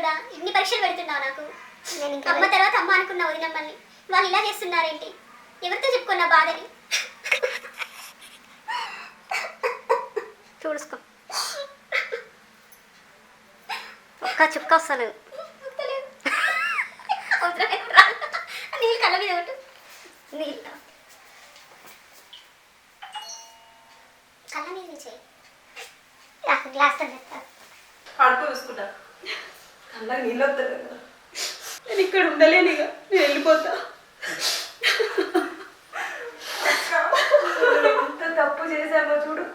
కదా, ఇన్ని పరీక్షలు పెడుతున్నావు నాకు. అమ్మ తర్వాత అమ్మ అనుకున్నా వదినమ్మల్ని, వాళ్ళు ఇలా చేస్తున్నారేంటి? ఎవరితో చెప్పుకున్నా బాధని? చూడుసుకో, ఒక్క చుక్క వస్తలేదు. నీళ్ళు కళ్ళ మీద కొట్టు, నీళ్ళు కళ్ళ మీద నుంచి గ్లాస్ తో చెప్తా. కడుపు చూసుకుంటా, కళ్ళకి నీళ్ళు వస్తారు కదా. నేను ఇక్కడ ఉండలేను, ఇక నేను వెళ్ళిపోతా. ఎంత తప్పు చేశానో చూడు.